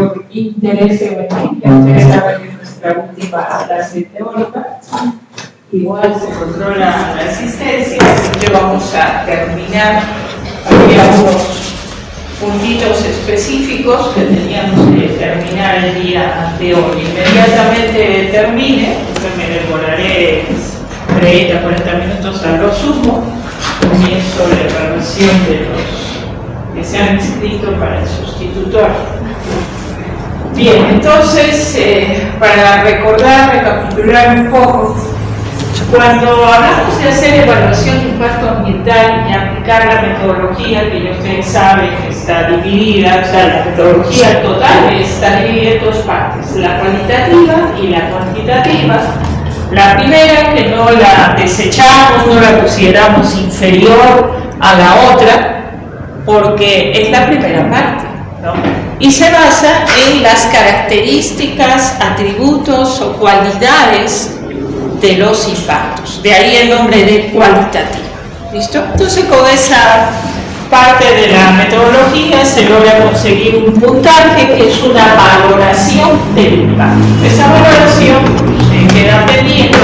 mayor interés en el que ustedes en nuestra última clase teórica. Igual se controla la asistencia, así que vamos a terminar. Había unos puntitos específicos que teníamos que terminar el día de hoy. Inmediatamente termine, me demoraré 30, 40 minutos a lo sumo, comienzo la evaluación de los que se han inscrito para el sustitutorio. Bien, entonces, para recapitular un poco, cuando hablamos de hacer evaluación de impacto ambiental y aplicar la metodología, que ya ustedes saben que está dividida, o sea, la metodología total está dividida en dos partes, la cualitativa y la cuantitativa. La primera, que no la desechamos, no la consideramos inferior a la otra, porque es la primera parte, ¿no? Y se basa en las características, atributos o cualidades de los impactos, de ahí el nombre de cualitativa. ¿Listo? Entonces, con esa parte de la metodología se logra conseguir un puntaje que es una valoración del impacto. Esa valoración se queda pendiente,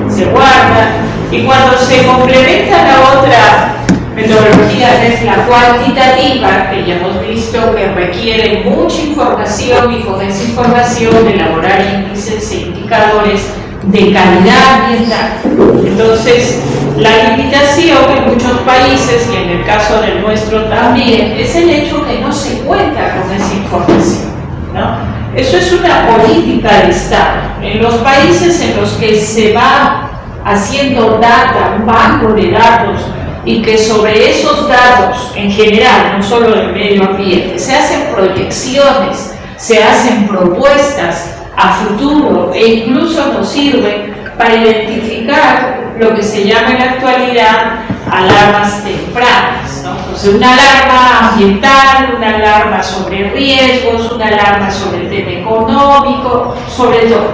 se guarda, y cuando se complementa la otra metodología, que es la cuantitativa, que ya hemos visto que requiere mucha información, y con esa información elaborar índices e indicadores de calidad ambiental. Entonces, la limitación en muchos países, y en el caso del nuestro también, es el hecho que no se cuenta con esa información, ¿no? Eso es una política de Estado. En los países en los que se va haciendo data, un banco de datos, y que sobre esos datos, en general, no solo del medio ambiente, se hacen proyecciones, se hacen propuestas a futuro, e incluso nos sirve para identificar lo que se llama en la actualidad alarmas tempranas, ¿no? Entonces, una alarma ambiental, una alarma sobre riesgos, una alarma sobre el tema económico, sobre todo.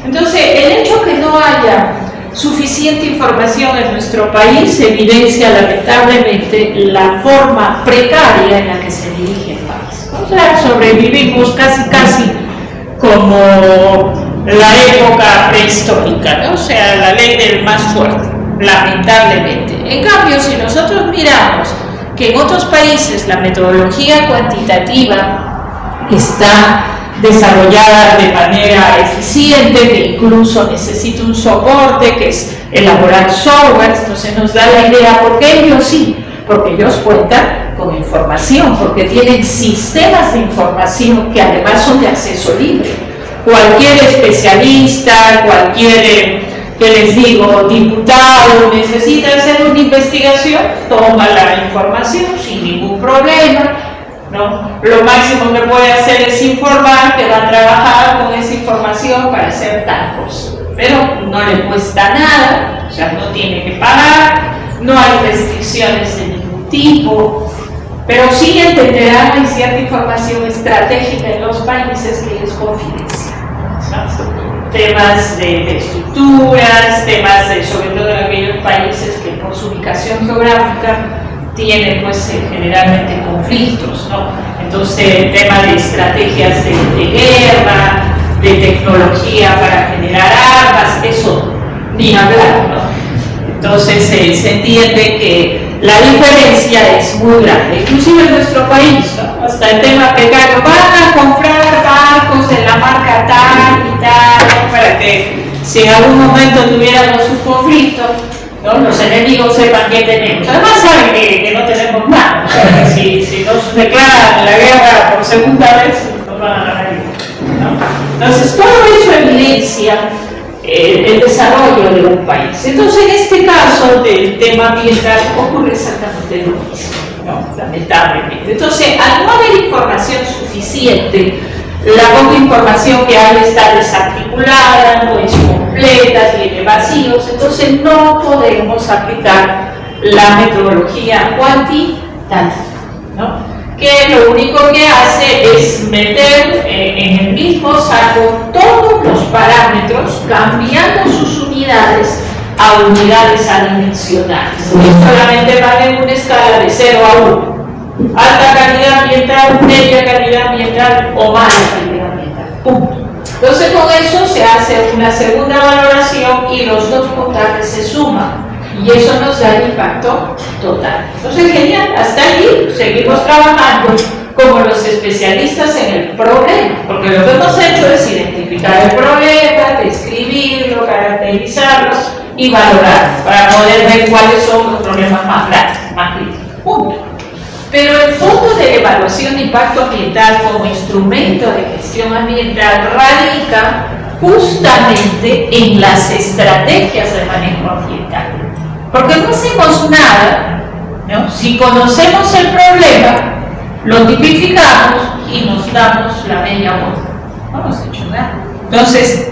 Entonces, el hecho que no haya suficiente información en nuestro país evidencia lamentablemente la forma precaria en la que se dirige el país. O sea, sobrevivimos casi como la época prehistórica, ¿no? O sea, la ley del más fuerte, lamentablemente. En cambio, si nosotros miramos que en otros países la metodología cuantitativa está desarrollada de manera eficiente, que incluso necesita un soporte, que es elaborar software, entonces nos da la idea, porque ellos sí, porque ellos cuentan con información, porque tienen sistemas de información que además son de acceso libre. Cualquier especialista, cualquier, que les digo, diputado, necesita hacer una investigación, toma la información sin ningún problema, ¿no? Lo máximo que puede hacer es informar que va a trabajar con esa información para hacer tal cosa, pero no le cuesta nada, o sea, no tiene que pagar, no hay restricciones de ningún tipo, pero sí entenderán que hay cierta información estratégica en los países que es confidencial, ¿no? Temas de estructuras, temas de, sobre todo en aquellos países que por su ubicación geográfica tienen pues generalmente conflictos, ¿no? Entonces, tema de estrategias de guerra, de tecnología para generar armas, eso ni hablar, ¿no? Entonces se entiende que la diferencia es muy grande, inclusive en nuestro país, ¿no? Hasta el tema precario, van a comprar barcos de la marca tal y tal, ¿no? Para que si en algún momento tuviéramos un conflicto, ¿no? Los enemigos sepan qué tenemos. Además saben que no tenemos nada, o sea, que si nos declaran la guerra por segunda vez, nos van a dar la guerra, ¿no? Entonces, todo eso evidencia el desarrollo de un país. Entonces, en este caso del tema ambiental ocurre exactamente lo mismo, ¿no? Lamentablemente. Entonces, al no haber información suficiente, la poca información que hay está desarticulada, no es completa, tiene vacíos, entonces no podemos aplicar la metodología cuantitativa, ¿no? Que lo único que hace es meter en el mismo saco todos los parámetros, cambiando sus unidades a unidades adimensionales, que solamente van en una escala de 0 a 1. Alta calidad ambiental, media calidad ambiental o mala calidad Entonces con eso se hace una segunda valoración y los dos puntajes se suman y eso nos da el impacto total. Entonces genial, hasta allí seguimos trabajando como los especialistas en el problema, porque lo que hemos hecho es identificar el problema, describirlo, caracterizarlo y valorarlo para poder ver cuáles son los problemas más grandes, más críticos. Punto. Pero el fondo de evaluación de impacto ambiental como instrumento de gestión ambiental radica justamente en las estrategias de manejo ambiental. Porque no hacemos nada, ¿no? Si conocemos el problema, lo tipificamos y nos damos la media vuelta. No hemos hecho nada. Entonces,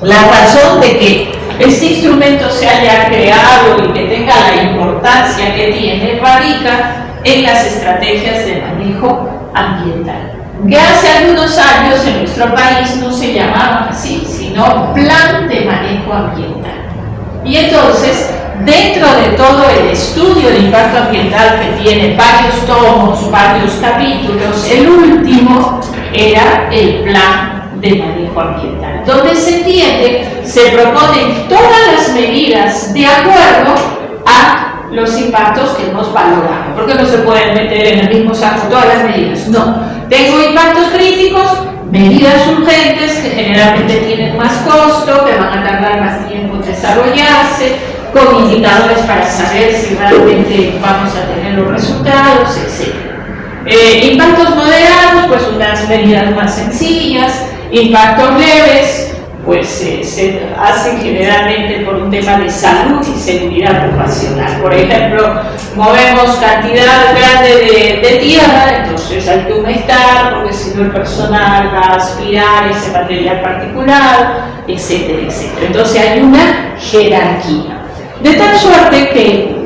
la razón de que este instrumento se haya creado y que tenga la importancia que tiene radica en las estrategias de manejo ambiental, que hace algunos años en nuestro país no se llamaban así, sino Plan de Manejo Ambiental. Y entonces, dentro de todo el estudio de impacto ambiental que tiene varios tomos, varios capítulos, el último era el Plan de Manejo Ambiental, donde se entiende, se proponen todas las medidas de acuerdo a los impactos que hemos valorado, porque no se pueden meter en el mismo saco todas las medidas, no. Tengo impactos críticos, medidas urgentes que generalmente tienen más costo, que van a tardar más tiempo en desarrollarse, con indicadores para saber si realmente vamos a tener los resultados, etc. Impactos moderados, pues unas medidas más sencillas. Impactos leves, pues se hacen generalmente por un tema de salud y seguridad ocupacional. Por ejemplo, movemos cantidad grande de tierra, entonces hay que humectar, porque si no el personal va a aspirar ese material particular, etcétera, etcétera. Entonces hay una jerarquía. De tal suerte que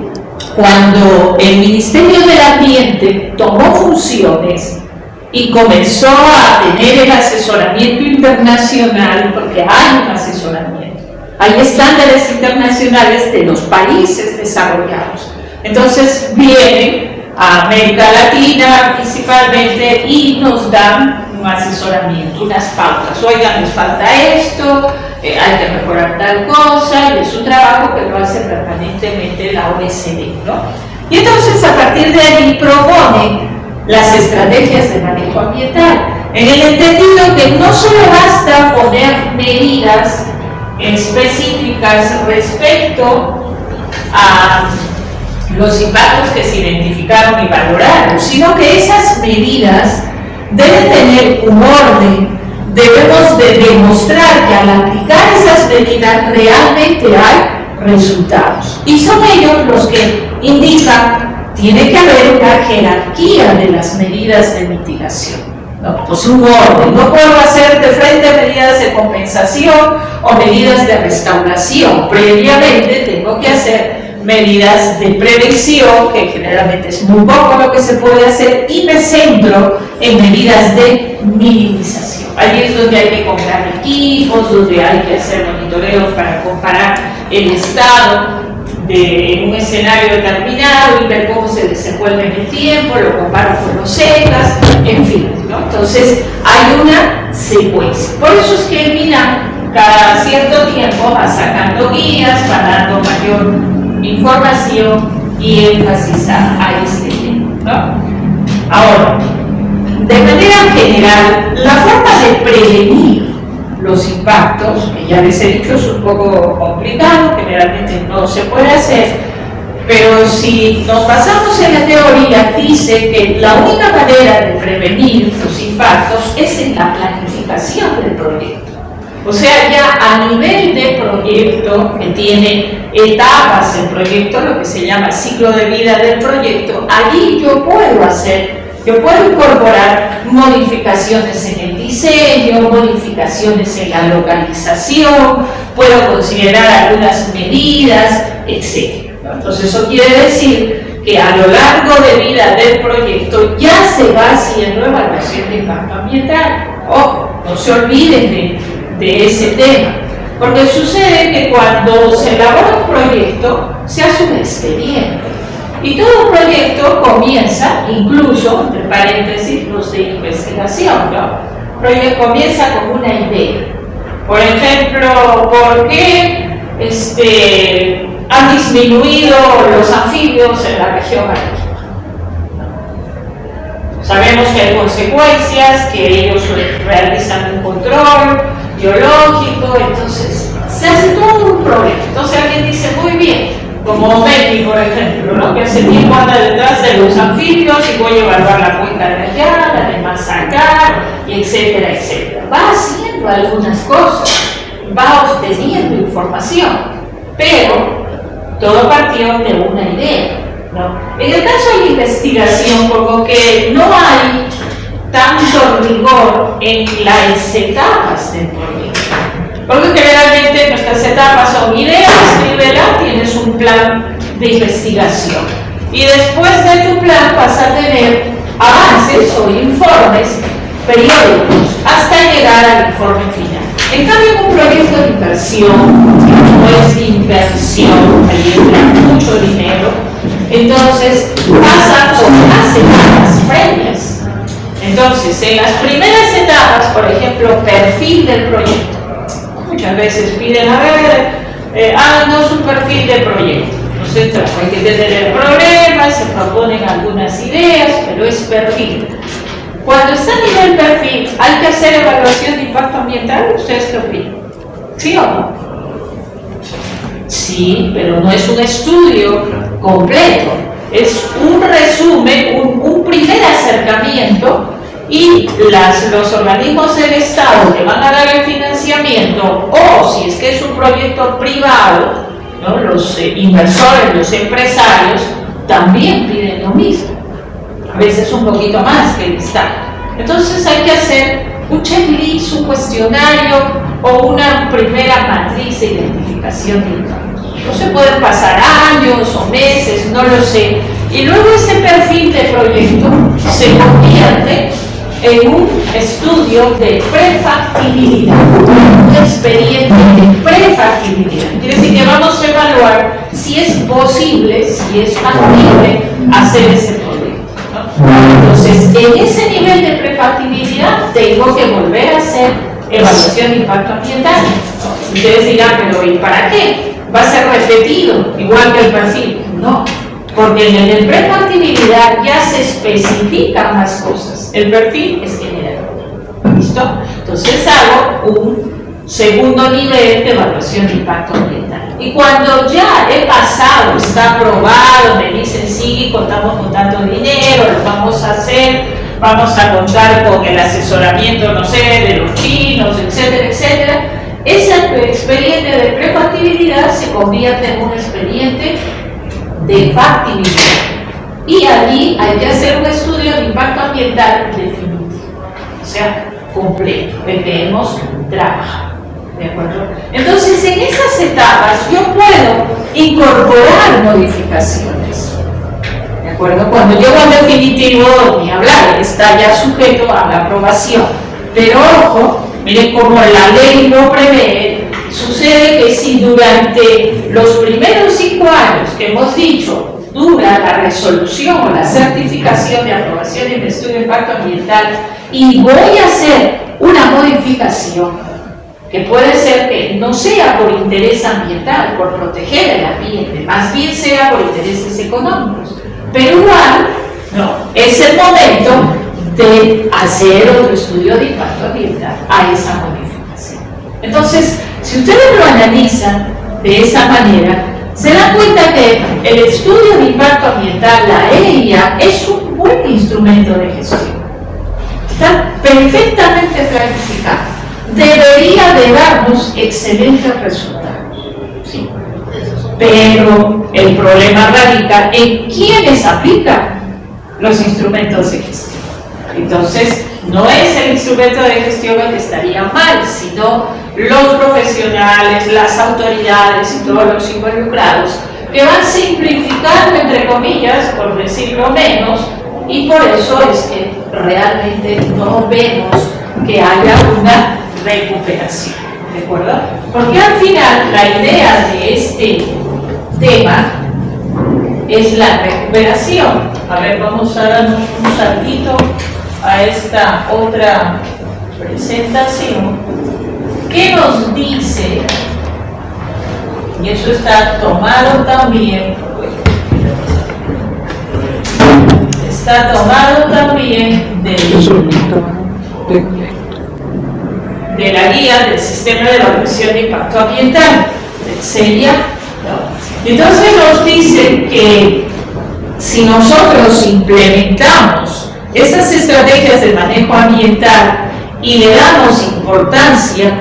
cuando el Ministerio del Ambiente tomó funciones y comenzó a tener el asesoramiento internacional, porque hay un asesoramiento, hay estándares internacionales de los países desarrollados. Entonces vienen a América Latina principalmente y nos dan un asesoramiento, unas pautas. Oigan, les falta esto, hay que mejorar tal cosa, y es un trabajo que lo hace permanentemente la OECD, ¿no? Y entonces a partir de ahí proponen las estrategias de manejo ambiental, en el entendido que no solo basta poner medidas específicas respecto a los impactos que se identificaron y valoraron, sino que esas medidas deben tener un orden. Debemos de demostrar que al aplicar esas medidas realmente hay resultados. Y son ellos los que indican tiene que haber una jerarquía de las medidas de mitigación, ¿no? Pues un orden. No puedo hacer de frente medidas de compensación o medidas de restauración. Previamente tengo que hacer medidas de prevención, que generalmente es muy poco lo que se puede hacer, y me centro en medidas de minimización. Allí es donde hay que comprar equipos, donde hay que hacer monitoreos para comparar el estado de un escenario determinado y ver cómo se desenvuelve en el tiempo, lo comparo con los ECAs, en fin, ¿no? Entonces hay una secuencia. Por eso es que el MINAM cada cierto tiempo va sacando guías, va dando mayor información y énfasis a este tema, ¿no? Ahora, de manera general, la forma de prevenir los impactos, que ya les he dicho es un poco complicado, generalmente no se puede hacer, pero si nos basamos en la teoría, dice que la única manera de prevenir los impactos es en la planificación del proyecto. O sea, ya a nivel de proyecto, que tiene etapas el proyecto, lo que se llama ciclo de vida del proyecto, allí yo puedo incorporar modificaciones en el diseño, modificaciones en la localización, puedo considerar algunas medidas, etc. Entonces eso quiere decir que a lo largo de vida del proyecto ya se va haciendo evaluación de impacto ambiental. Ojo, no se olviden de ese tema, porque sucede que cuando se elabora un proyecto se hace un expediente. Y todo proyecto comienza, incluso, entre paréntesis, los de investigación, ¿no? Comienza con una idea. Por ejemplo, ¿por qué han disminuido los anfibios en la región marítima? Sabemos que hay consecuencias, que ellos realizan un control biológico, entonces se hace todo un problema. Entonces alguien dice, muy bien, como Meti, por ejemplo, ¿no? Que hace tiempo anda detrás de los anfibios y voy a evaluar la cuenca de allá, la de Mazacar, y etcétera, etcétera. Va haciendo algunas cosas, va obteniendo información, pero todo partió de una idea, ¿no? En el caso de la investigación, como que no hay tanto rigor en las etapas del proyecto, porque generalmente nuestras etapas son ideas, escríbela, tienes un plan de investigación y después de tu plan vas a tener avances o informes periódicos hasta llegar al informe final. En cambio, un proyecto de inversión no es inversión, ahí entra mucho dinero, entonces pasa por las etapas previas. Entonces, en las primeras etapas, por ejemplo, perfil del proyecto, muchas veces piden, a ver, háganos un perfil de proyecto. Entonces, hay que tener el problema, se proponen algunas ideas, pero es perfil. Cuando está a nivel perfil, hay que hacer evaluación de impacto ambiental. ¿Ustedes qué opinan? ¿Sí o no? Sí, pero no es un estudio completo. Es un resumen, un primer acercamiento y los organismos del Estado que van a dar el financiamiento, o si es que es un proyecto privado, ¿no? Los inversores, los empresarios, también piden lo mismo. A veces un poquito más que el Estado. Entonces hay que hacer un checklist, un cuestionario o una primera matriz de identificación de impacto. No se pueden pasar años o meses, no lo sé. Y luego ese perfil de proyecto se convierte en un estudio de prefactibilidad, un expediente de prefactibilidad. Quiere decir que vamos a evaluar si es posible, si es factible hacer ese proyecto. Entonces, en ese nivel de prefactibilidad tengo que volver a hacer evaluación de impacto ambiental. Ustedes dirán, pero ¿y para qué? ¿Va a ser repetido, igual que el perfil? No, porque en el de prefactibilidad ya se especifican más cosas. El perfil es general. ¿Listo? Entonces hago un segundo nivel de evaluación de impacto ambiental. Y cuando ya he pasado, está aprobado, me dicen sí, contamos con tanto dinero, lo vamos a hacer, vamos a contar con el asesoramiento, no sé, de los chinos, etcétera, etcétera, ese expediente de prefactibilidad se convierte en un expediente de factibilidad. Y allí hay que hacer un estudio de impacto ambiental definitivo, o sea, completo, el que hemos trabajado. ¿De acuerdo? Entonces, en esas etapas yo puedo incorporar modificaciones. ¿De acuerdo? Cuando llego al definitivo, ni hablar, está ya sujeto a la aprobación. Pero ojo, miren cómo la ley lo prevé. Sucede que si durante los primeros 5 años que hemos dicho dura la resolución o la certificación de aprobación de estudio de impacto ambiental y voy a hacer una modificación, que puede ser que no sea por interés ambiental, por proteger el ambiente, más bien sea por intereses económicos. Pero igual, no, es el momento de hacer otro estudio de impacto ambiental a esa modificación. Entonces, si ustedes lo analizan de esa manera, se dan cuenta que el estudio de impacto ambiental, la EIA, es un buen instrumento de gestión. Está perfectamente planificado. Debería de darnos excelentes resultados, ¿sí? Pero el problema radica en quiénes aplican los instrumentos de gestión. Entonces, no es el instrumento de gestión el que estaría mal, sino los profesionales, las autoridades y todos los involucrados que van simplificando, entre comillas, por decirlo menos, y por eso es que realmente no vemos que haya una recuperación, ¿de acuerdo? Porque al final la idea de este tema es la recuperación. A ver, vamos a darnos un saltito a esta otra presentación. ¿qué nos dice? Y eso está tomado también, de la guía del sistema de evaluación de impacto ambiental, del CEIA, ¿no? Entonces nos dice que si nosotros implementamos esas estrategias de manejo ambiental y le damos importancia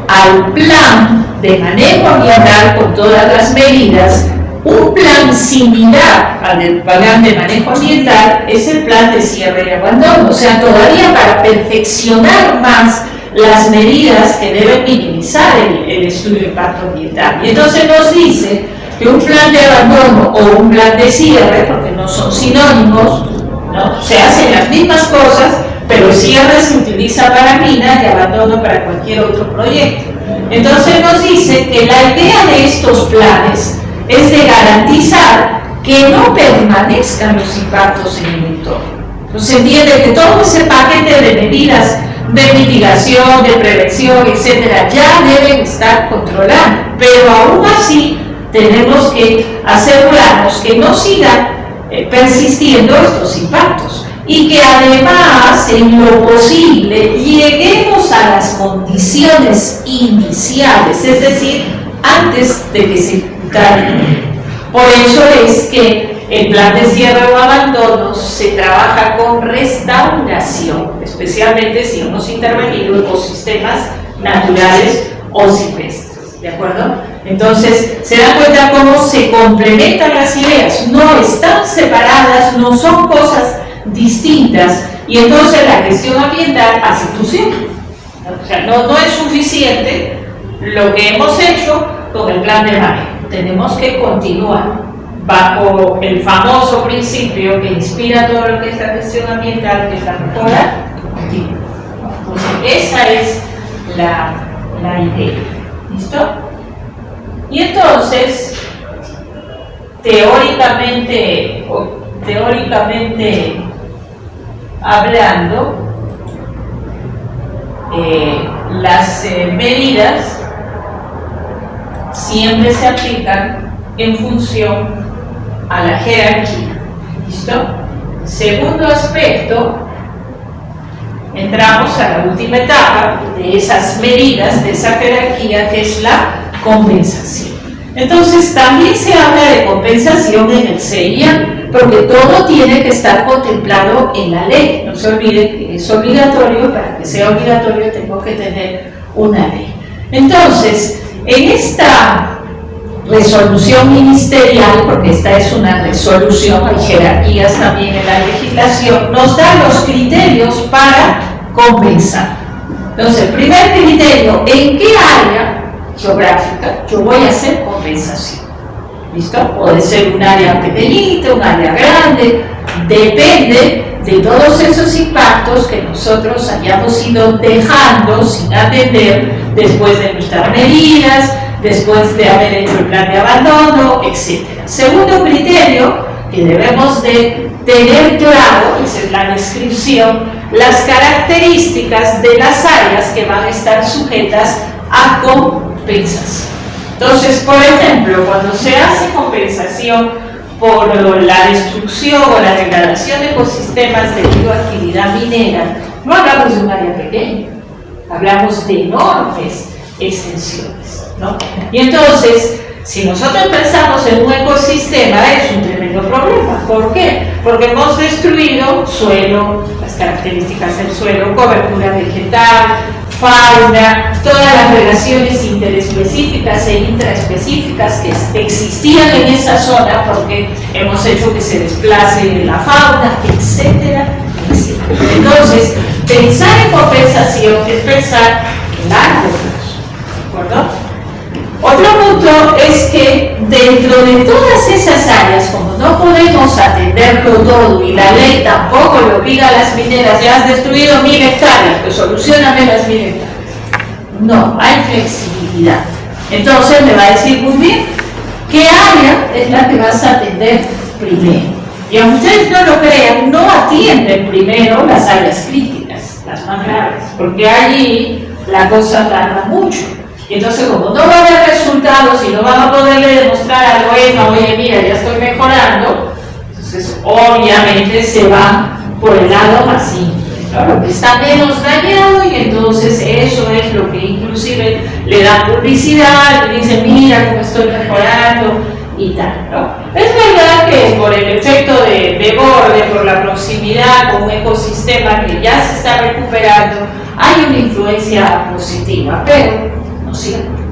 al plan de manejo ambiental con todas las medidas, un plan similar al del plan de manejo ambiental es el plan de cierre y abandono. O sea, todavía para perfeccionar más las medidas que deben minimizar el estudio de impacto ambiental. Y entonces nos dice que un plan de abandono o un plan de cierre, porque no son sinónimos, ¿no? Se hacen las mismas cosas, pero el cierre se utiliza para minas y abandono para cualquier otro proyecto. Entonces nos dice que la idea de estos planes es de garantizar que no permanezcan los impactos en el entorno. Entonces entiende que todo ese paquete de medidas de mitigación, de prevención, etcétera, ya deben estar controladas, pero aún así tenemos que asegurarnos que no sigan persistiendo estos impactos y que además, en lo posible, lleguemos a las condiciones iniciales, es decir, antes de que se ejecutaran. Por eso es que el plan de cierre o abandono se trabaja con restauración, especialmente si hemos intervenido ecosistemas naturales o silvestres, ¿de acuerdo? Entonces, se dan cuenta cómo se complementan las ideas, no están separadas, no son cosas distintas, y entonces la gestión ambiental hace función. O sea, no es suficiente lo que hemos hecho con el plan de manejo, tenemos que continuar bajo el famoso principio que inspira todo lo que es la gestión ambiental, que es la mejora continua. Entonces, esa es la idea. ¿Listo? Y entonces, teóricamente hablando, las medidas siempre se aplican en función a la jerarquía. ¿Listo? Segundo aspecto, entramos a la última etapa de esas medidas, de esa jerarquía, que es la compensación. Entonces, también se habla de compensación en el CEIA, porque todo tiene que estar contemplado en la ley. No se olvide que es obligatorio, para que sea obligatorio tengo que tener una ley. Entonces, en esta resolución ministerial, porque esta es una resolución, hay jerarquías también en la legislación, nos da los criterios para compensar. Entonces, el primer criterio, ¿en qué área geográfica yo voy a hacer compensación? ¿Listo? Puede ser un área pequeñita, un área grande, depende de todos esos impactos que nosotros hayamos ido dejando sin atender después de nuestras medidas, después de haber hecho el plan de abandono, etc. Segundo criterio que debemos de tener claro, esa es la descripción, las características de las áreas que van a estar sujetas a compensación. Entonces, por ejemplo, cuando se hace compensación por la destrucción o la degradación de ecosistemas debido a actividad minera, no hablamos de un área pequeña, hablamos de enormes extensiones, ¿no? Y entonces, si nosotros pensamos en un ecosistema, es un tremendo problema. ¿Por qué? Porque hemos destruido suelo, las características del suelo, cobertura vegetal, fauna, todas las relaciones interespecíficas e intraespecíficas que existían en esa zona, porque hemos hecho que se desplace la fauna, etcétera, etcétera. Entonces, pensar en compensación es pensar en largo plazo, ¿de acuerdo? Otro punto es que dentro de todas esas áreas, como no podemos atenderlo todo y la ley tampoco le obliga a las mineras, ya has destruido 1000 hectáreas, pues solucioname las 1000 hectáreas. No, hay flexibilidad. Entonces me va a decir muy bien qué área es la que vas a atender primero. Y aunque ustedes no lo crean, no atienden primero las áreas críticas, las más graves, porque allí la cosa tarda mucho. Y entonces, como no va a haber resultados y no van a poderle demostrar al bueno, oye, mira, ya estoy mejorando, entonces obviamente se va por el lado más simple, ¿no? Que está menos dañado, y entonces eso es lo que inclusive le da publicidad, le dice, mira cómo estoy mejorando y tal, ¿no? Es verdad que por el efecto de borde, por la proximidad con un ecosistema que ya se está recuperando, hay una influencia positiva, pero no siempre.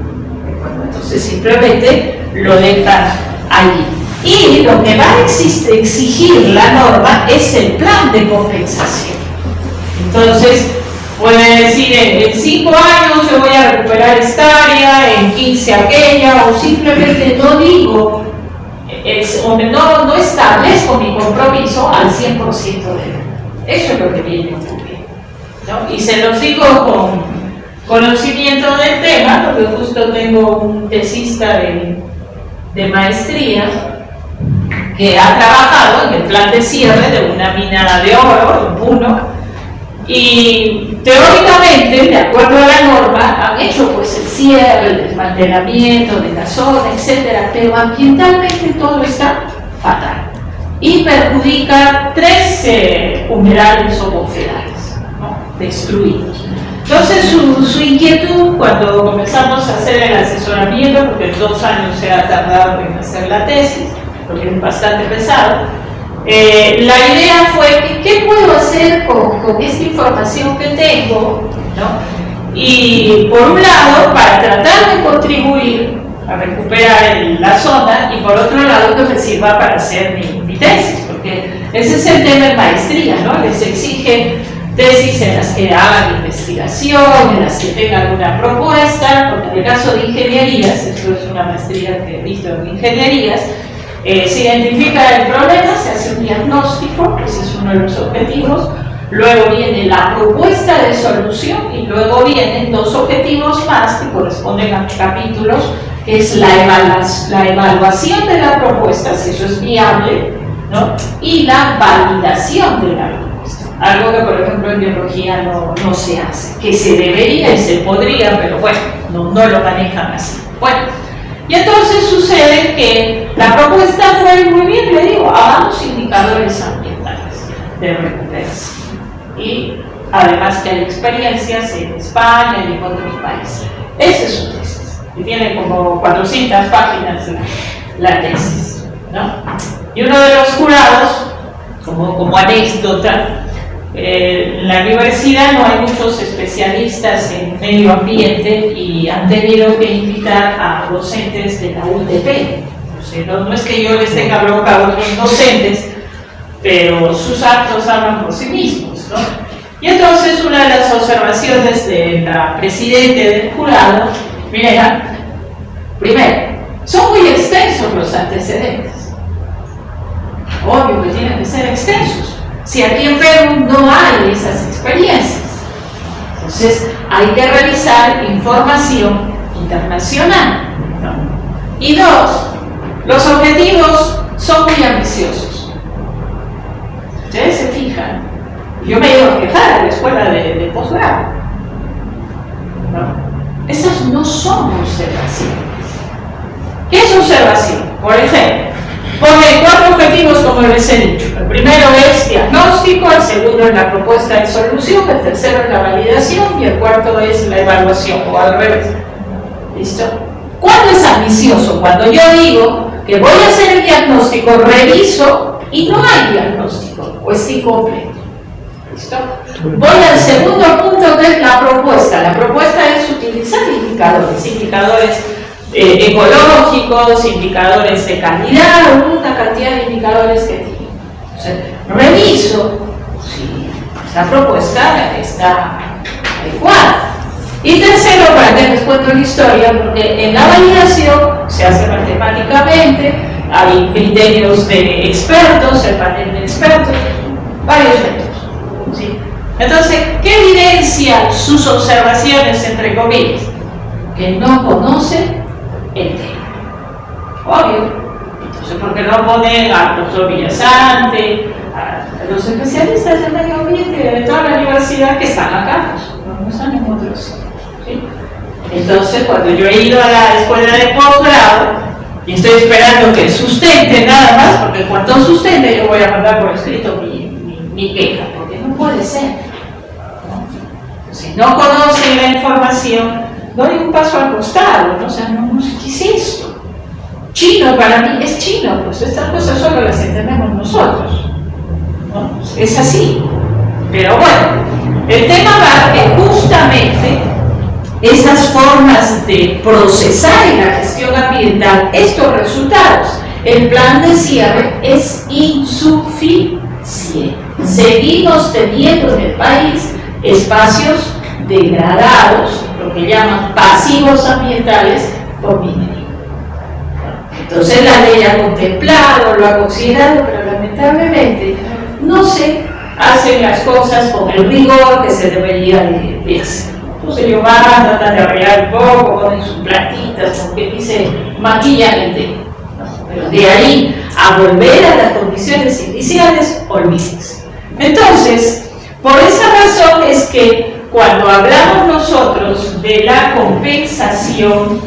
Entonces simplemente lo dejan allí. Y lo que va a exigir la norma es el plan de compensación. Entonces, puede decir, en 5 años yo voy a recuperar esta área, en 15 aquella, o simplemente no digo, no establezco mi compromiso al 100% de él. Eso es lo que viene a ocurrir, ¿no? Y se los digo con conocimiento del tema, porque justo tengo un tesista de maestría que ha trabajado en el plan de cierre de una mina de oro en Puno, y teóricamente, de acuerdo a la norma, han hecho pues el cierre, el desmantelamiento de la zona, etcétera, pero ambientalmente todo está fatal y perjudica 3 humedales o bofedales, ¿no?, destruidos. Entonces su inquietud, cuando comenzamos a hacer el asesoramiento, porque 2 años se ha tardado en hacer la tesis, porque es bastante pesado, la idea fue, ¿qué puedo hacer con esta información que tengo, ¿no? Y por un lado, para tratar de contribuir a recuperar la zona, y por otro lado, que me sirva para hacer mi tesis, porque ese es el tema de maestría, ¿no? Les exige tesis en las que hagan investigación, en las que tengan una propuesta, porque en el caso de ingenierías, esto es una maestría que he visto en ingenierías, se identifica el problema, se hace un diagnóstico, ese es uno de los objetivos, luego viene la propuesta de solución y luego vienen 2 objetivos más que corresponden a capítulos, que es la evaluación de la propuesta, si eso es viable, ¿no?, y la validación de la propuesta. Algo que, por ejemplo, en biología no se hace, que se debería y se podría, pero bueno, no lo manejan así. Bueno, y entonces sucede que la propuesta fue muy bien, le digo, hagamos indicadores ambientales de recuperación. Y además que hay experiencias en España y en otros países. Esa es su tesis. Y tiene como 400 páginas la tesis, ¿no? Y uno de los jurados, como anécdota, en la universidad no hay muchos especialistas en medio ambiente y han tenido que invitar a docentes de la UTP. O sea, no es que yo les tenga bronca a otros docentes, pero sus actos hablan por sí mismos, ¿no? Y entonces una de las observaciones de la presidente del jurado era, primero, son muy extensos los antecedentes. Obvio que tienen que ser extensos. Si aquí en Perú no hay esas experiencias, entonces hay que revisar información internacional, ¿no? Y 2, los objetivos son muy ambiciosos. Ustedes se fijan, yo me he ido a quejar a la escuela de posgrado, ¿no? Esas no son observaciones. ¿Qué es observación? Por ejemplo, pone 4 objetivos, como les he dicho. El primero es diagnóstico, el segundo es la propuesta de solución, el tercero es la validación y el cuarto es la evaluación, o al revés. ¿Listo? ¿Cuándo es ambicioso? Cuando yo digo que voy a hacer el diagnóstico, reviso y no hay diagnóstico o es incompleto. ¿Listo? Voy al segundo punto, que es la propuesta. La propuesta es utilizar indicadores ecológicos, indicadores de calidad, una cantidad de indicadores que tiene. O sea, reviso si esa propuesta está adecuada. Y tercero, para que les cuento la historia, porque en la validación se hace matemáticamente, hay criterios de expertos, el panel de expertos, varios métodos, ¿sí? Entonces, ¿qué evidencian sus observaciones, entre comillas? Que no conocen el tema. Obvio. Entonces, ¿por qué no ponen al profesor Villasante, a los especialistas del medio ambiente de toda la universidad que están acá? No están en otros Entonces, cuando yo he ido a la escuela de posgrado, y estoy esperando que sustente nada más, porque cuando sustente yo voy a mandar por escrito mi queja, porque no puede ser. ¿No? Si no conocen la información, doy un paso al costado, ¿no? O sea, no sé qué es esto. Chino para mí es chino, pues estas cosas solo las entendemos nosotros, ¿no? Es así. Pero bueno, el tema va que justamente esas formas de procesar en la gestión ambiental estos resultados, el plan de cierre es insuficiente. Seguimos teniendo en el país espacios degradados, lo que llaman pasivos ambientales, por minería. Entonces la ley ha contemplado, lo ha considerado, pero lamentablemente no se hacen las cosas con el rigor que se debería de hacer. Entonces ellos van a tratar de arreglar un poco, ponen sus plantitas, porque dice maquillan el tema. Pero de ahí a volver a las condiciones iniciales, olvídense. Entonces, por esa razón es que cuando hablamos nosotros de la compensación,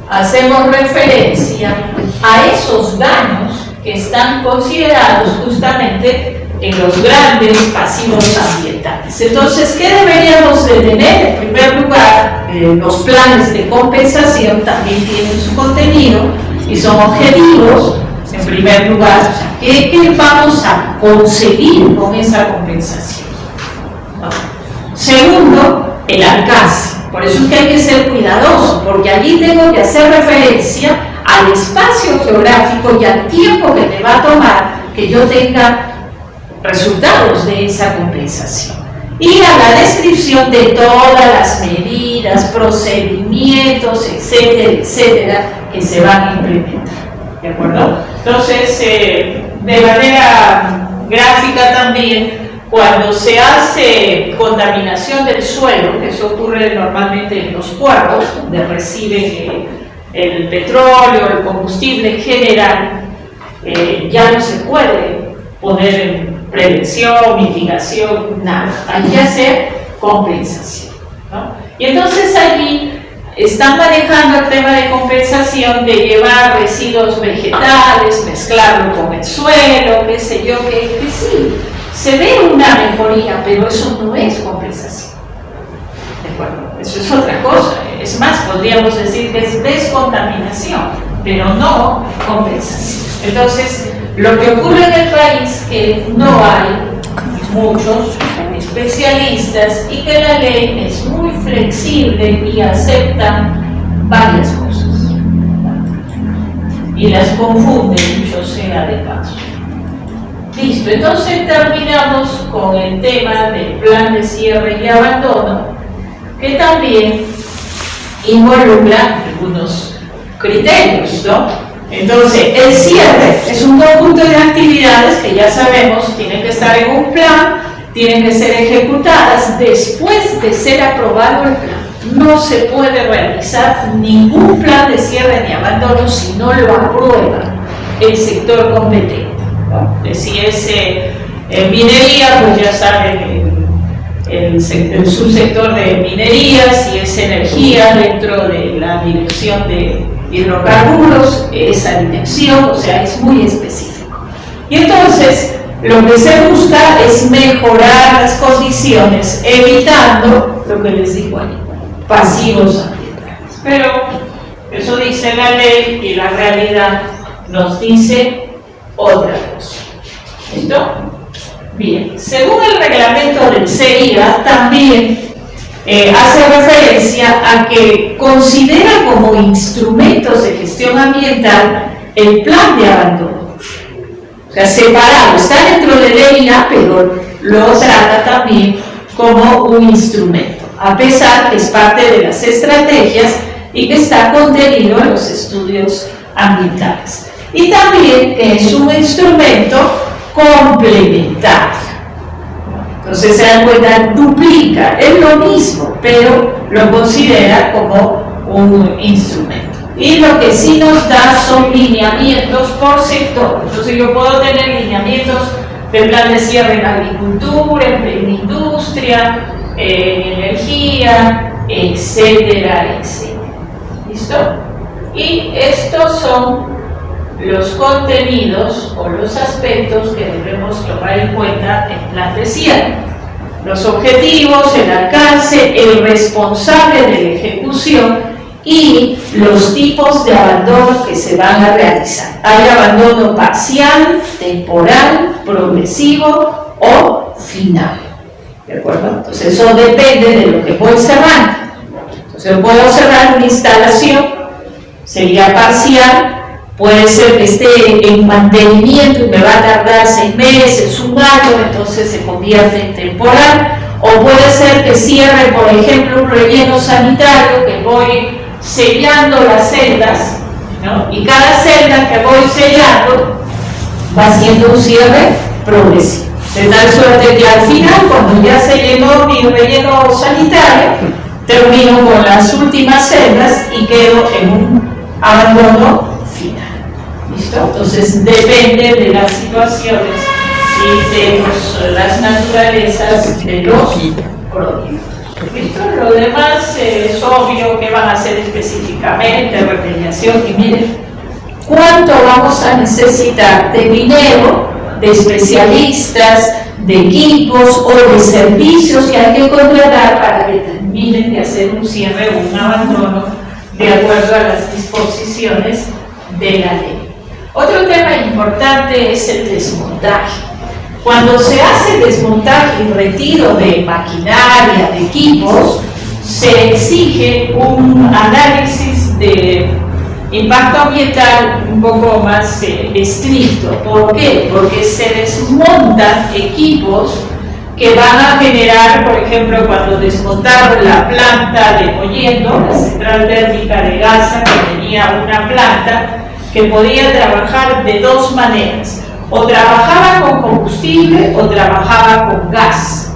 hacemos referencia a esos daños que están considerados justamente en los grandes pasivos ambientales. Entonces, ¿qué deberíamos de tener? En primer lugar, los planes de compensación también tienen su contenido y son objetivos. En primer lugar, o sea, ¿qué vamos a conseguir con esa compensación? ¿No? Segundo, el alcance. Por eso es que hay que ser cuidadoso, porque allí tengo que hacer referencia al espacio geográfico y al tiempo que me va a tomar que yo tenga resultados de esa compensación. Y a la descripción de todas las medidas, procedimientos, etcétera, etcétera, que se van a implementar. ¿De acuerdo? Entonces, de manera gráfica también, cuando se hace contaminación del suelo, que eso ocurre normalmente en los puertos, donde reciben el petróleo, el combustible en general, ya no se puede poner en prevención, mitigación, nada. Hay que hacer compensación, ¿no? Y entonces allí están manejando el tema de compensación, de llevar residuos vegetales, mezclarlo con el suelo, qué sé yo, que sí. Se ve una mejoría, pero eso no es compensación. ¿De acuerdo? Eso es otra cosa. Es más, podríamos decir que es descontaminación, pero no compensación. Entonces, lo que ocurre en el país es que no hay muchos especialistas y que la ley es muy flexible y acepta varias cosas. Y las confunde, dicho sea de paso. Listo, entonces terminamos con el tema del plan de cierre y abandono, que también involucra algunos criterios, ¿no? Entonces, el cierre es un conjunto de actividades que ya sabemos tienen que estar en un plan, tienen que ser ejecutadas después de ser aprobado el plan. No se puede realizar ningún plan de cierre ni abandono si no lo aprueba el sector competente. Si es minería, pues ya saben el subsector de minería, si es energía dentro de la dirección de hidrocarburos, esa dirección, o sea, es muy específico. Y entonces, lo que se busca es mejorar las condiciones, evitando lo que les digo ahí, pasivos ambientales. Pero eso dice la ley y la realidad nos dice otra cosa. ¿Listo? Bien, según el reglamento del CIA, también hace referencia a que considera como instrumentos de gestión ambiental el plan de abandono. O sea, separado, está dentro de la EIA, pero lo trata también como un instrumento, a pesar que es parte de las estrategias y que está contenido en los estudios ambientales. Y también que es un instrumento complementario. Entonces se dan cuenta, duplica, es lo mismo, pero lo considera como un instrumento. Y lo que sí nos da son lineamientos por sector. Entonces yo puedo tener lineamientos de plan de cierre en agricultura, en industria, en energía, etcétera, etcétera. ¿Listo? Y estos son los contenidos o los aspectos que debemos tomar en cuenta en plan de cierre. Los objetivos, el alcance, el responsable de la ejecución y los tipos de abandono que se van a realizar. Hay abandono parcial, temporal, progresivo o final. ¿De acuerdo? Entonces eso depende de lo que voy cerrando. Entonces puedo cerrar una instalación, sería parcial, puede ser que esté en mantenimiento y me va a tardar 6 meses, 1 año, entonces se convierte en temporal, o puede ser que cierre, por ejemplo, un relleno sanitario, que voy sellando las celdas, ¿no? Y cada celda que voy sellando va siendo un cierre progresivo. De tal suerte que al final, cuando ya se llenó mi relleno sanitario, termino con las últimas celdas y quedo en un abandono final. ¿Listo? Entonces depende de las situaciones y de las naturalezas de los proyectos. ¿Listo? Lo demás es obvio que van a hacer específicamente, remediación, y miren, ¿cuánto vamos a necesitar de dinero, de especialistas, de equipos o de servicios que hay que contratar para que terminen de hacer un cierre o un abandono de acuerdo a las disposiciones de la ley? Otro tema importante es el desmontaje. Cuando se hace desmontaje y retiro de maquinaria, de equipos, se exige un análisis de impacto ambiental un poco más estricto. ¿Por qué? Porque se desmontan equipos que van a generar, por ejemplo, cuando desmontaron la planta de Mollendo, la central térmica de Gaza, que tenía una planta que podía trabajar de 2 maneras. O trabajaba con combustible o trabajaba con gas.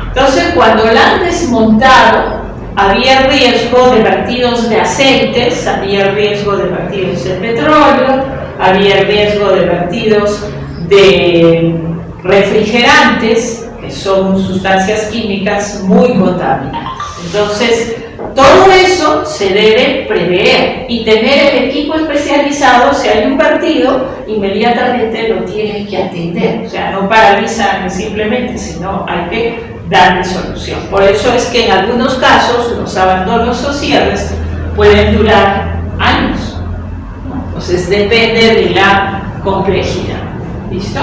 Entonces, cuando la han desmontado, había riesgo de vertidos de aceites, había riesgo de vertidos de petróleo, había riesgo de vertidos de refrigerantes, que son sustancias químicas muy contaminantes. Entonces, todo eso se debe prever y tener el equipo especializado. Si hay un vertido, inmediatamente lo tienen que atender. O sea, no paralizan simplemente, sino hay que darle solución. Por eso es que en algunos casos los abandonos o cierres pueden durar años. Entonces depende de la complejidad. ¿Listo?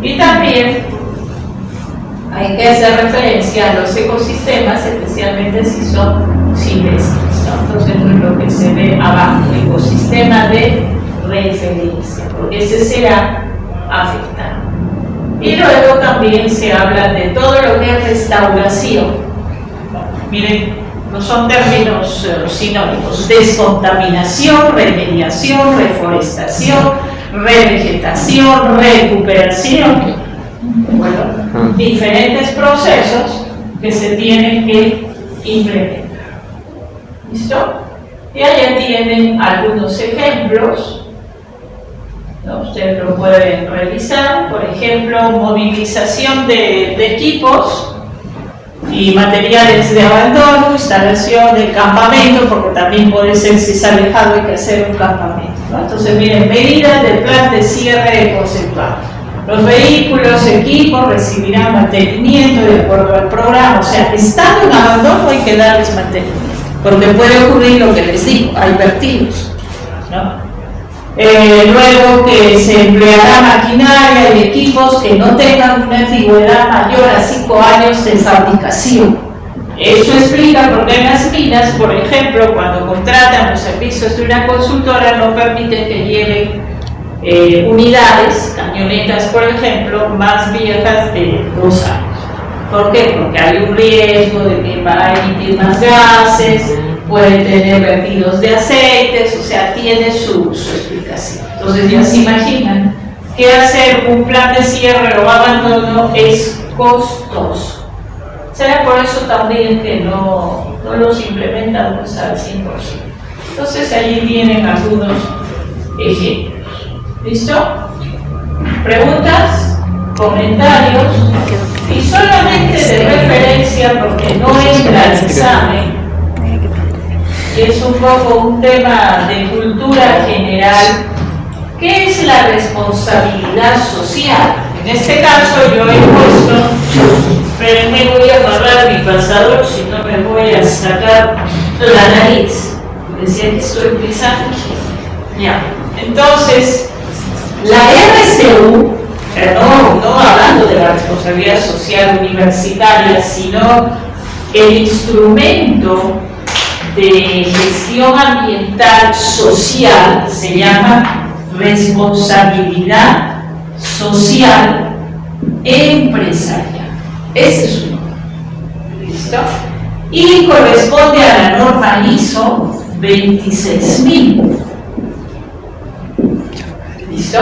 Y también hay que hacer referencia a los ecosistemas, especialmente si son silvestres, ¿no? Entonces es lo que se ve abajo, ecosistema de referencia, porque ese será afectado. Y luego también se habla de todo lo que es restauración. Miren, no son términos sinónimos: descontaminación, remediación, reforestación, revegetación, recuperación. Bueno, diferentes procesos que se tienen que implementar. ¿Listo? Y allá tienen algunos ejemplos, ¿no? Ustedes lo pueden revisar. Por ejemplo, movilización de equipos y materiales de abandono, instalación de campamento, porque también puede ser, si es alejado, hay que hacer un campamento, ¿no? Entonces, miren, medidas del plan de cierre conceptual. Los vehículos, equipos recibirán mantenimiento de acuerdo al programa. O sea, estando en abandono hay que darles mantenimiento, porque puede ocurrir lo que les digo, hay vertidos, ¿no? Luego que se empleará maquinaria y equipos que no tengan una antigüedad mayor a 5 años de fabricación. Eso explica por qué en las minas, por ejemplo, cuando contratan los servicios de una consultora, no permiten que lleven unidades, camionetas, por ejemplo, más viejas de 2 años. ¿Por qué? Porque hay un riesgo de que va a emitir más gases, puede tener vertidos de aceites, o sea, tiene su explicación. Entonces ya se imaginan que hacer un plan de cierre o abandono es costoso. Será por eso también que no los implementamos al 100%. Entonces allí tienen algunos ejemplos. ¿Listo? ¿Preguntas? ¿Comentarios? Y solamente de referencia, porque no entra al examen, es un poco un tema de cultura general. ¿Qué es la responsabilidad social? En este caso yo he puesto, pero me voy a amarrar mi pasador, si no me voy a sacar la nariz. Decía que estoy utilizando. Ya. Entonces, la RCU, no hablando de la responsabilidad social universitaria, sino el instrumento de gestión ambiental social se llama responsabilidad social empresarial. Ese es su nombre. ¿Listo? Y corresponde a la norma ISO 26000. ¿Listo?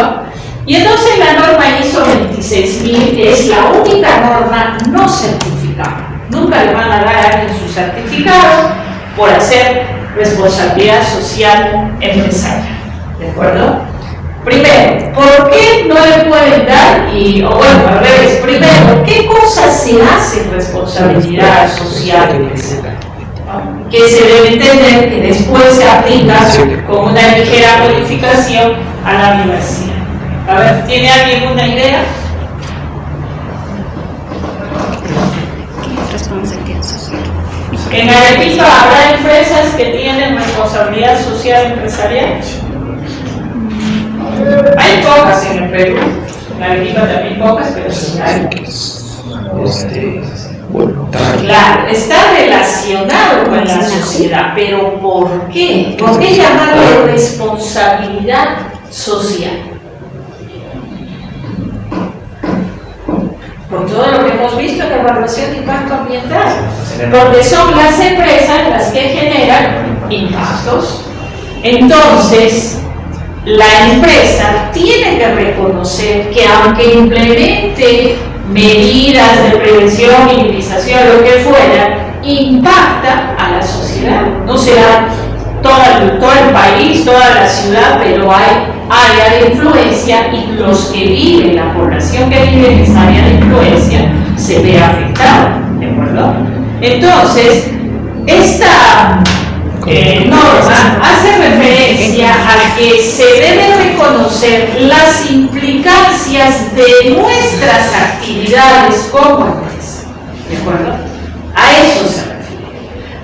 Y entonces la norma ISO 26000 es la única norma no certificada. Nunca le van a dar a alguien su certificado por hacer responsabilidad social empresarial. ¿De acuerdo? Primero, ¿por qué no le pueden dar? O bueno, al revés, primero, ¿qué cosas se hace en responsabilidad social empresarial? Que se debe entender que después se aplica con una ligera modificación a la universidad. A ver, ¿tiene alguien una idea? Responsabilidad social. En Arequipa habrá empresas que tienen responsabilidad social empresarial. Hay pocas en el Perú, en Arequipa también pocas, pero sí hay. Claro, está relacionado con la sociedad, pero ¿por qué? ¿Por qué llamarlo responsabilidad social? Por todo lo que hemos visto en la evaluación de impacto ambiental, porque son las empresas las que generan impactos. Entonces, la empresa tiene que reconocer que aunque implemente medidas de prevención, minimización, lo que fuera, impacta a la sociedad. No será todo el país, toda la ciudad, pero hay área de influencia y los que viven, la población que vive en esa área de influencia, se ve afectada. ¿De acuerdo? Entonces, esta norma hace referencia a que se debe reconocer las implicancias de nuestras actividades como empresa. ¿De acuerdo? A eso se refiere.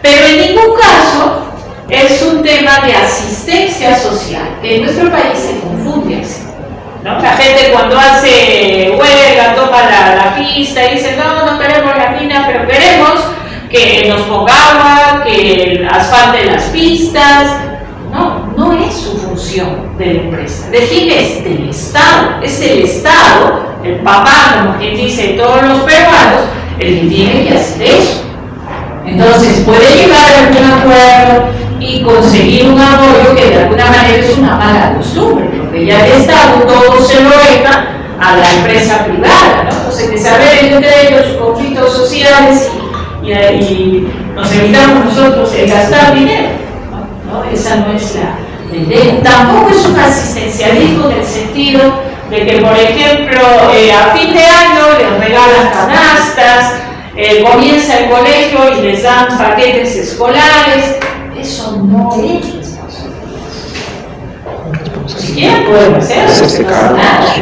Pero en ningún caso es un tema de asistencia social, que en nuestro país se confunde así, ¿no? La gente cuando hace huelga, toma la pista y dice, no queremos la mina, pero queremos que nos ponga agua, que asfalte las pistas. No es su función de la empresa. ¿De quién es? Del Estado. Es el Estado, el papá, como quien dice, todos los peruanos, el que tiene que hacer eso. Entonces puede llegar a algún acuerdo y conseguir un apoyo que de alguna manera es una mala costumbre, porque ya el Estado todo se lo deja a la empresa privada, ¿no? Entonces que saber entre ellos conflictos sociales y nos evitamos nosotros el gastar dinero, ¿no? Esa no es la idea. Tampoco es un asistencialismo en el sentido de que, por ejemplo, a fin de año les regalan canastas, comienza el colegio y les dan paquetes escolares. Eso no es responsabilidad. Si quieren pueden hacerlo, no pasa nada.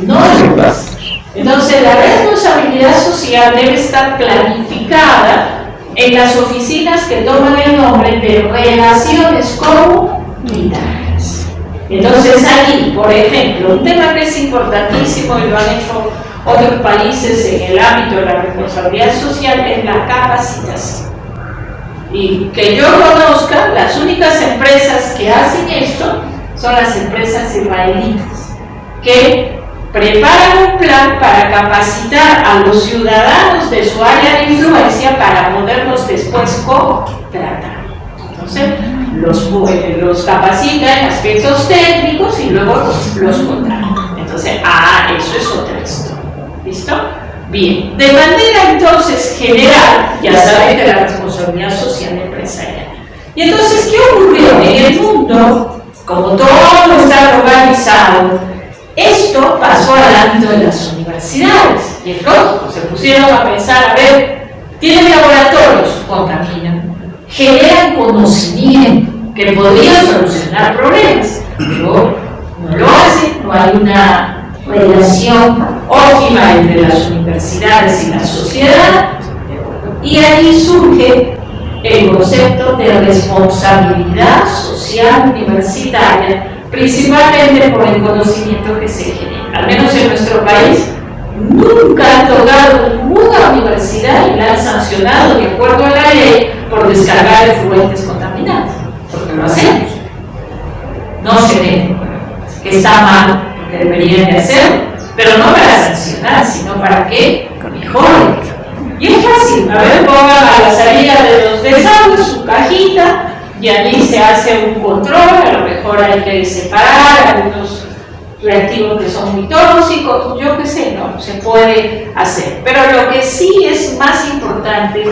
No es. Entonces, la responsabilidad social debe estar planificada en las oficinas que toman el nombre de relaciones comunitarias. Entonces, ahí, por ejemplo, un tema que es importantísimo y lo han hecho otros países en el ámbito de la responsabilidad social es la capacitación. Y que yo conozca, las únicas empresas que hacen esto son las empresas israelitas, que preparan un plan para capacitar a los ciudadanos de su área de influencia para poderlos después contratar. Entonces, los capacitan en aspectos técnicos y luego los contratan. Entonces, eso es otra historia. ¿Listo? Bien. De manera entonces general, ya saben que la responsabilidad social empresarial. Y entonces, ¿qué ocurrió? En el mundo, como todo está organizado, esto pasó al ámbito de las universidades. Y entonces se pusieron a pensar, a ver, tienen laboratorios, contaminan, generan conocimiento que podría solucionar problemas, pero no lo hace, no hay una relación óptima entre las universidades y la sociedad, y ahí surge el concepto de responsabilidad social universitaria, principalmente por el conocimiento que se genera. Al menos en nuestro país, nunca han tocado ninguna universidad y la han sancionado de acuerdo a la ley por descargar efluentes contaminantes, porque lo hacemos. No se ve que está mal, que deberían de hacerlo, pero no para sancionar, sino para que mejoren. Y es fácil, a ver, pongan a la salida de los desagües su cajita y allí se hace un control, a lo mejor hay que separar algunos reactivos que son muy tóxicos, yo qué sé, no, se puede hacer. Pero lo que sí es más importante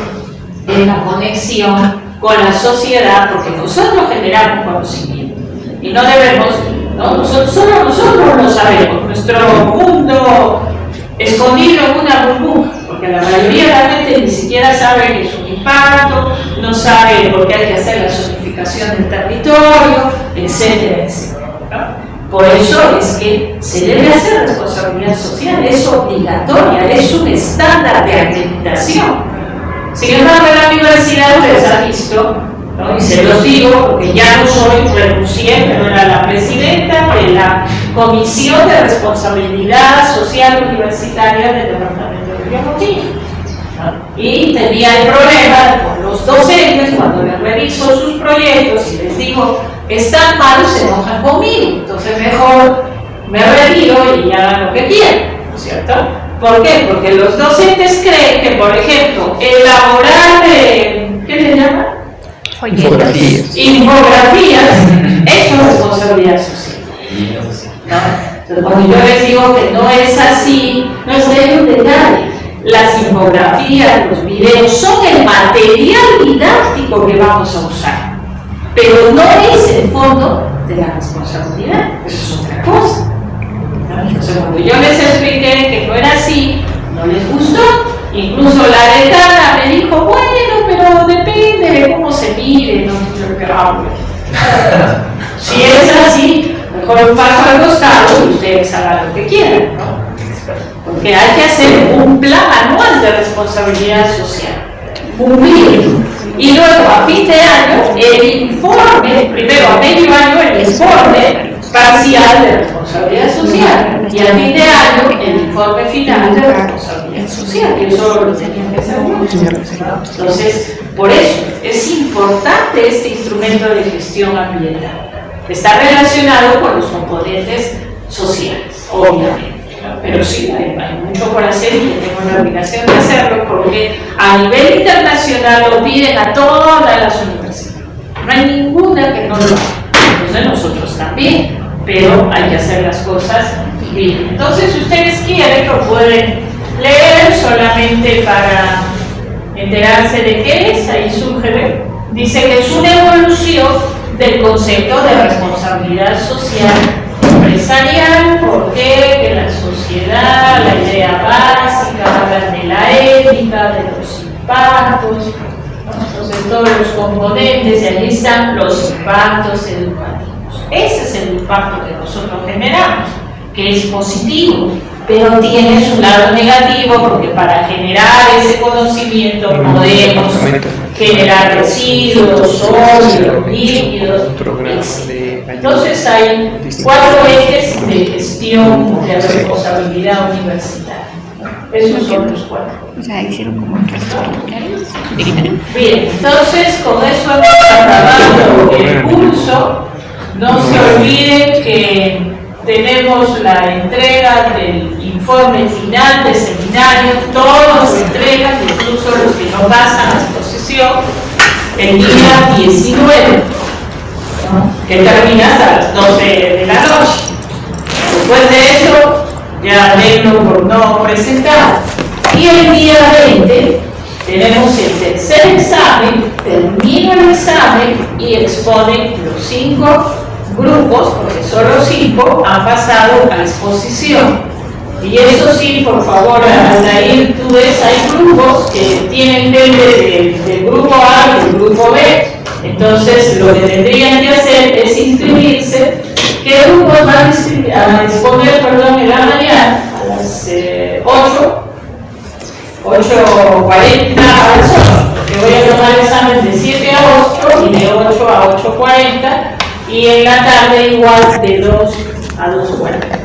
es la conexión con la sociedad, porque nosotros generamos conocimiento y no debemos, ¿no? Solo nosotros lo sabemos, nuestro mundo escondido en una burbuja, porque la mayoría de la gente ni siquiera sabe que es un impacto, no sabe por qué hay que hacer la zonificación del territorio, etcétera, etcétera, ¿no? Por eso es que se debe hacer responsabilidad social, es obligatoria, es un estándar de acreditación. Sin embargo, en la universidad ustedes han visto, ¿no? Y se los digo porque ya no soy, renuncié, pero era la presidenta de la Comisión de Responsabilidad Social Universitaria del Departamento de Biología. Y tenía el problema con los docentes cuando les reviso sus proyectos y les digo, están malos, se enojan conmigo, entonces mejor me retiro y hagan lo que quieran, ¿no es cierto? ¿Por qué? Porque los docentes creen que, por ejemplo, elaborar, ¿qué le llaman? Infografías. Infografías, eso es responsabilidad social, ¿no? Entonces, cuando yo les digo que no es así, no es de un detalle. Las infografías, los videos son el material didáctico que vamos a usar, pero no es el fondo de la responsabilidad, eso es otra cosa. Entonces, cuando yo les expliqué que no era así, no les gustó. Incluso la decana me dijo, bueno, pero depende de cómo se mire, no si es así, mejor paso al costado y ustedes hagan lo que quieran, ¿no? Porque hay que hacer un plan anual de responsabilidad social, cumplir. Y luego a fin de año el informe, primero a medio año el informe parcial de responsabilidad social y a fin de año el informe final de responsabilidad social. Y eso lo tenían que hacer mucho. Entonces, por eso es importante este instrumento de gestión ambiental. Está relacionado con los componentes sociales, obviamente. Pero sí, hay mucho por hacer y tenemos la obligación de hacerlo porque a nivel internacional lo piden a todas las universidades. No hay ninguna que no lo haga. Entonces nosotros también, pero hay que hacer las cosas bien. Entonces, si ustedes quieren, lo pueden leer solamente para enterarse de qué es. Ahí surge, dice que es una evolución del concepto de responsabilidad social empresarial, porque que la sociedad, la idea básica, hablan de la ética, de los impactos, ¿no? Entonces todos los componentes, y allí están los impactos educativos. Ese es el impacto que nosotros generamos, que es positivo, pero tiene su lado negativo, porque para generar ese conocimiento podemos generar residuos, sólidos, líquidos, etc. Entonces hay 4 ejes de gestión de responsabilidad universitaria. Esos son los 4. O sea, hicieron como 3 preliminares. Bien, entonces con eso hemos acabado el curso. No se olviden que tenemos la entrega del informe final de seminario, todos lo entregan, incluso los que no pasan a exposición, el día 19, ¿no? Que termina hasta las 12 de la noche. Después de eso, ya denlo por no presentado. Y el día 20 tenemos el tercer examen, termina el examen y exponen los 5 grupos, porque solo 5 han pasado a exposición. Y eso sí, por favor, Aldair, tú ves, hay grupos que tienen gente del grupo A y del grupo B. Entonces, Entonces, lo que tendrían que hacer es inscribirse. ¿Qué grupos van a disponer, perdón, en la mañana? A las 8:40 a las 8, porque voy a tomar examen de 7 a 8 y de 8 a 8:40, y en la tarde igual de 2 a 2:40.